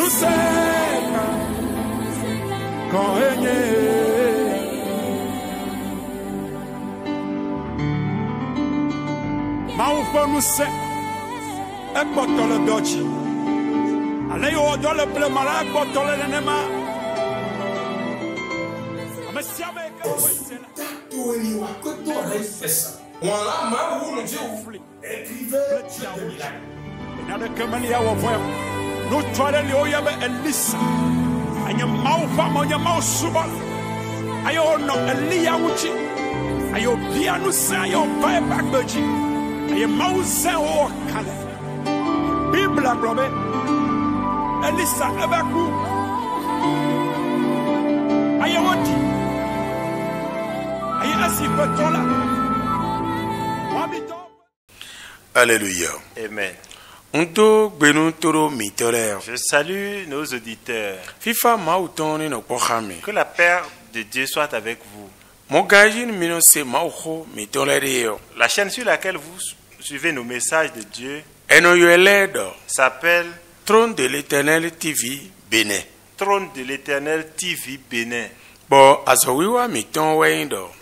nous sommes quand Maoufo nous sait un bottle de doji. Allez au dans le bleu malade bottle de nema. Nous toilons les oyabes et lissa. Aïe maoufa moya maousubal. Aïe no elia uchi. Aïe bien nous sait aïe pas bagbeji. Aïe maousa o kale. Bible blobé. Elissa ebaku. Aïe woti. Aïe asipetola. Alléluia. Amen. Je salue nos auditeurs. Que la paix de Dieu soit avec vous. La chaîne sur laquelle vous suivez nos messages de Dieu s'appelle Trône de l'Éternel TV Bénin. Trône de l'Éternel TV Bénin.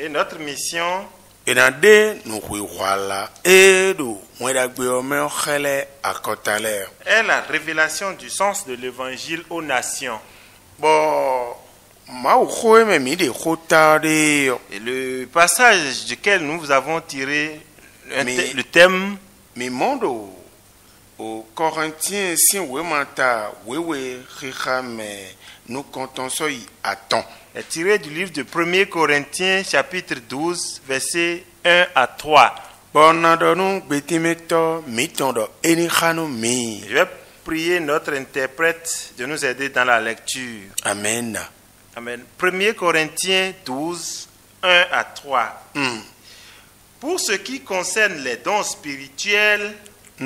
Et notre mission est la révélation du sens de l'évangile aux nations. Et le passage duquel nous vous avons tiré le thème aux Corinthiens, si nous comptons ça à temps. Est tiré du livre de 1 Corinthiens, chapitre 12, versets 1 à 3. Je vais prier notre interprète de nous aider dans la lecture. Amen. Amen. 1 Corinthiens 12, 1 à 3. Pour ce qui concerne les dons spirituels, je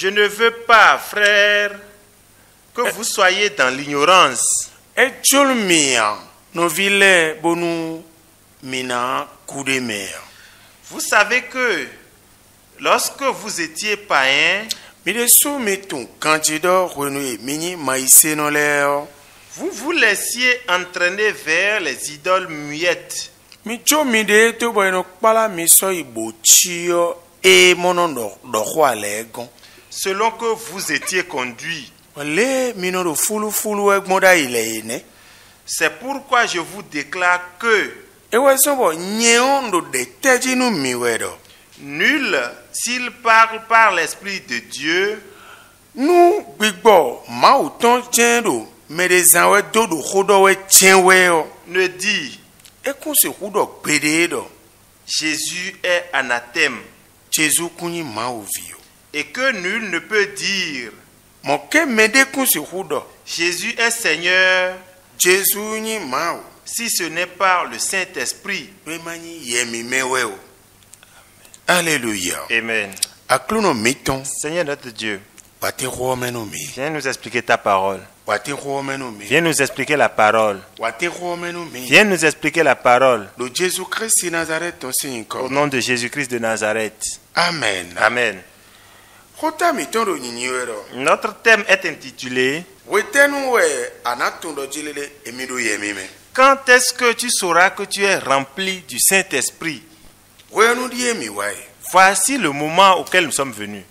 ne veux pas, frères, que vous soyez dans l'ignorance. Vous savez que lorsque vous étiez païens, vous vous laissiez entraîner vers les idoles muettes. Selon que vous étiez conduits. C'est pourquoi je vous déclare que nul, s'il parle par l'Esprit de Dieu, ne dit Jésus est anathème. Et que nul ne peut dire Jésus est Seigneur si ce n'est par le Saint-Esprit. Alléluia. Amen. Seigneur notre Dieu, viens nous expliquer ta parole. Viens nous expliquer la parole. Viens nous expliquer la parole. Au nom de Jésus-Christ de Nazareth. Amen. Amen. Notre thème est intitulé Quand est-ce que tu sauras que tu es rempli du Saint-Esprit? Voici le moment auquel nous sommes venus.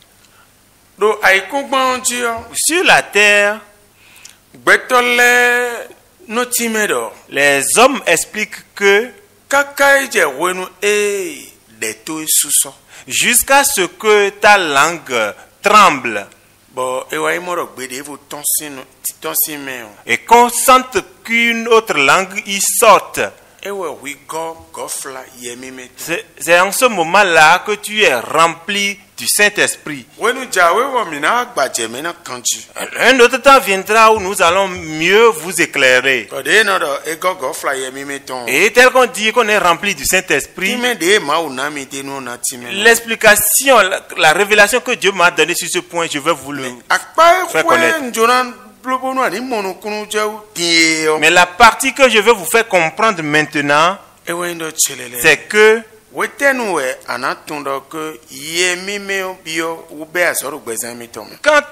Sur la terre, les hommes expliquent que jusqu'à ce que ta langue tremble et qu'on sente qu'une autre langue y sorte, c'est en ce moment-là que tu es rempli du Saint-Esprit. Un autre temps viendra où nous allons mieux vous éclairer. Et tel qu'on dit qu'on est rempli du Saint-Esprit, l'explication, la révélation que Dieu m'a donnée sur ce point, je vais vous le faire connaître. Mais la partie que je vais vous faire comprendre maintenant, c'est que Quand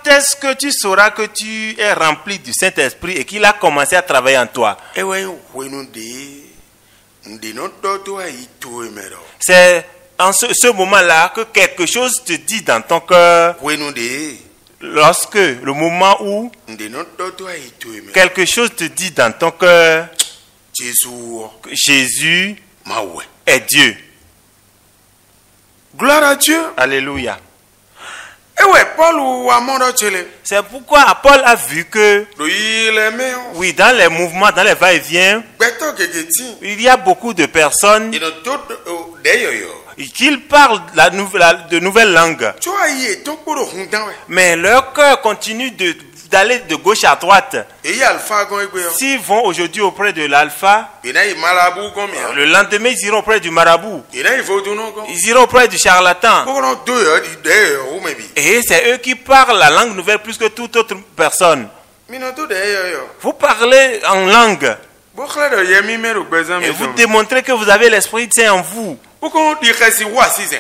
est-ce que tu sauras que tu es rempli du Saint-Esprit et qu'il a commencé à travailler en toi? C'est en ce moment-là que quelque chose te dit dans ton cœur. Lorsque le moment où quelque chose te dit dans ton cœur que Jésus est Dieu. Gloire à Dieu. Alléluia. C'est pourquoi Paul a vu que oui, dans les mouvements, dans les va-et-vient, il y a beaucoup de personnes qui parlent de nouvelles langues. Mais leur cœur continue d'aller de gauche à droite. S'ils vont aujourd'hui auprès de l'alpha, le lendemain ils iront auprès du marabout. Ils iront auprès du charlatan. Et c'est eux qui parlent la langue nouvelle plus que toute autre personne. Vous parlez en langue. Et vous démontrez que vous avez l'Esprit Saint en vous.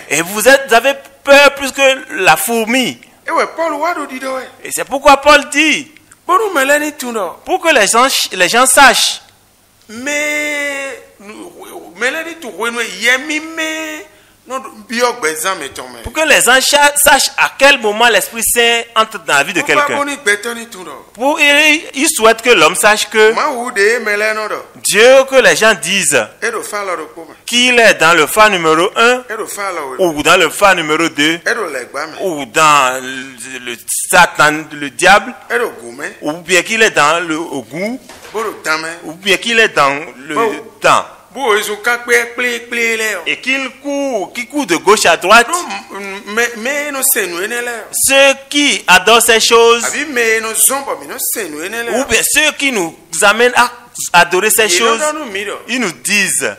Et vous avez peur plus que la fourmi. Et c'est pourquoi Paul dit, pour que les gens sachent, pour que les gens sachent à quel moment l'Esprit Saint entre dans la vie de quelqu'un. Il souhaite que l'homme sache que Dieu, que les gens disent qu'il est dans le phare numéro 1 ou dans le phare numéro 2 ou dans le Satan, le diable, ou bien qu'il est dans le goût ou bien qu'il est dans le temps. Et qu'il court de gauche à droite. Ceux qui adorent ces choses, ou bien ceux qui nous amènent à adorer ces choses, ils nous disent,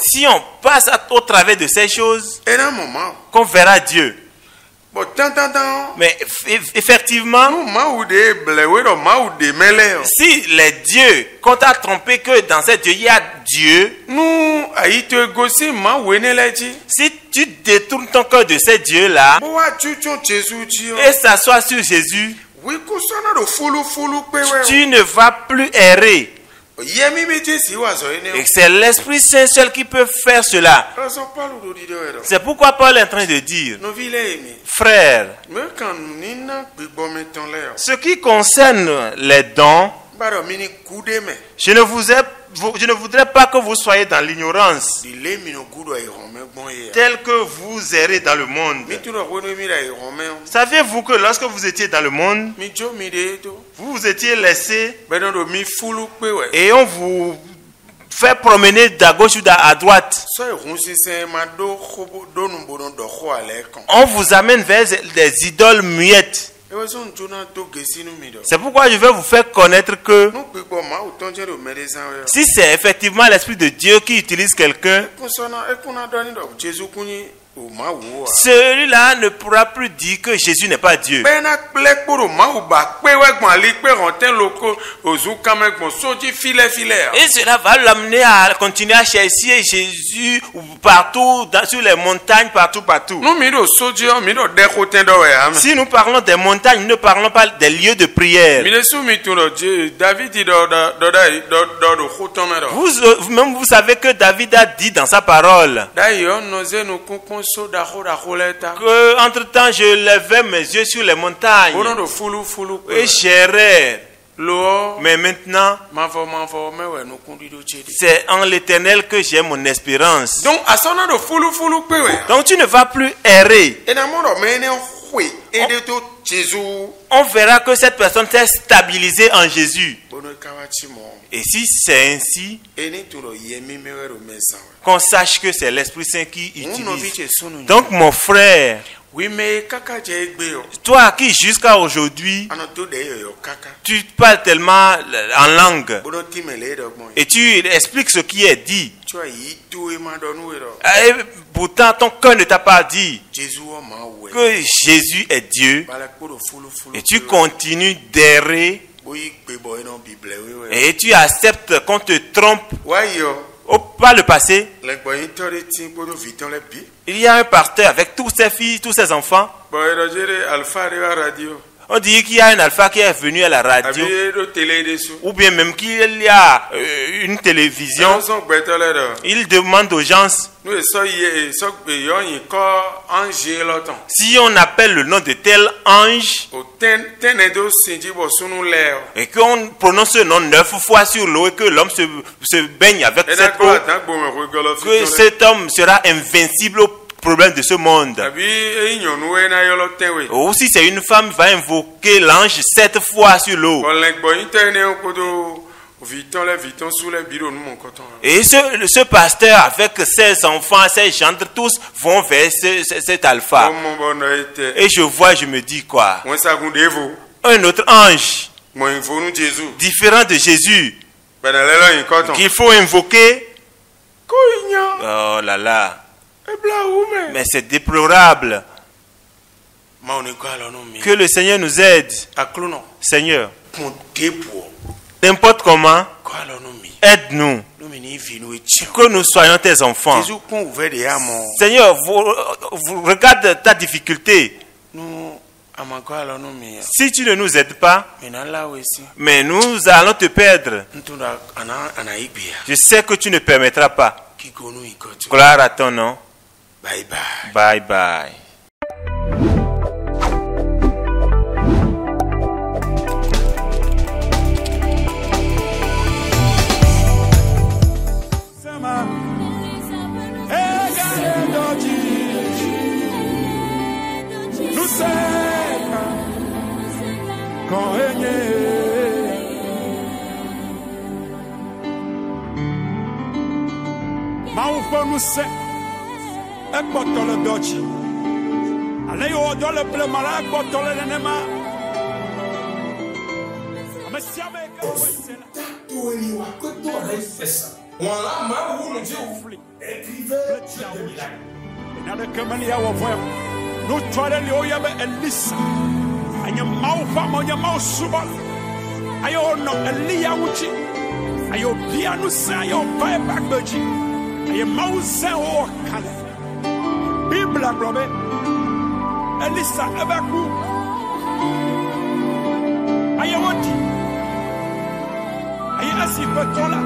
si on passe au travers de ces choses, qu'on verra Dieu. Mais effectivement, si les dieux, qu'on t'a trompé que dans ces dieux il y a Dieu, si tu détournes ton cœur de ces dieux-là et s'assois sur Jésus, tu ne vas plus errer. Et c'est l'Esprit Saint seul qui peut faire cela. C'est pourquoi Paul est en train de dire, frères, ce qui concerne les dons, je ne voudrais pas que vous soyez dans l'ignorance, tel que vous errez dans le monde. Saviez-vous que lorsque vous étiez dans le monde, vous vous étiez laissé et on vous fait promener d'à gauche ou à droite. On vous amène vers des idoles muettes. C'est pourquoi je vais vous faire connaître que si c'est effectivement l'Esprit de Dieu qui utilise quelqu'un, celui-là ne pourra plus dire que Jésus n'est pas Dieu. Et cela va l'amener à continuer à chercher Jésus partout, sur les montagnes, partout. Si nous parlons des montagnes, nous ne parlons pas des lieux de prière. Vous-même, vous savez que David a dit dans sa parole que entre-temps je levais mes yeux sur les montagnes et j'errais. Mais maintenant, c'est en l'Éternel que j'ai mon espérance. Donc tu ne vas plus errer. On verra que cette personne s'est stabilisée en Jésus. Et si c'est ainsi, qu'on sache que c'est l'Esprit Saint qui utilise. Donc mon frère, toi qui jusqu'à aujourd'hui, tu parles tellement en langue et tu expliques ce qui est dit. Et pourtant ton cœur ne t'a pas dit que Jésus est Dieu. Et tu continues d'errer et tu acceptes qu'on te trompe. Par le passé, il y a un pasteur avec tous ses filles, tous ses enfants. On dit qu'il y a un alpha qui est venu à la radio, ou bien même qu'il y a une télévision. Il demande aux gens, si on appelle le nom de tel ange, et qu'on prononce ce nom 9 fois sur l'eau, et que l'homme se baigne avec cette eau, que cet homme sera invincible au problème de ce monde. Ou si c'est une femme, va invoquer l'ange 7 fois sur l'eau. Et ce pasteur avec ses enfants, ses gendres, tous vont vers cet alpha. Et je vois, je me dis quoi? Un autre ange, différent de Jésus, qu'il faut invoquer. Oh là là. Mais c'est déplorable. Que le Seigneur nous aide. Seigneur, n'importe comment, aide-nous. Que nous soyons tes enfants. Seigneur, regarde ta difficulté. Si tu ne nous aides pas, mais nous allons te perdre. Je sais que tu ne permettras pas. Gloire à ton nom. Bye bye. Bye bye. Elisa ebeku aye wodi aye asi petola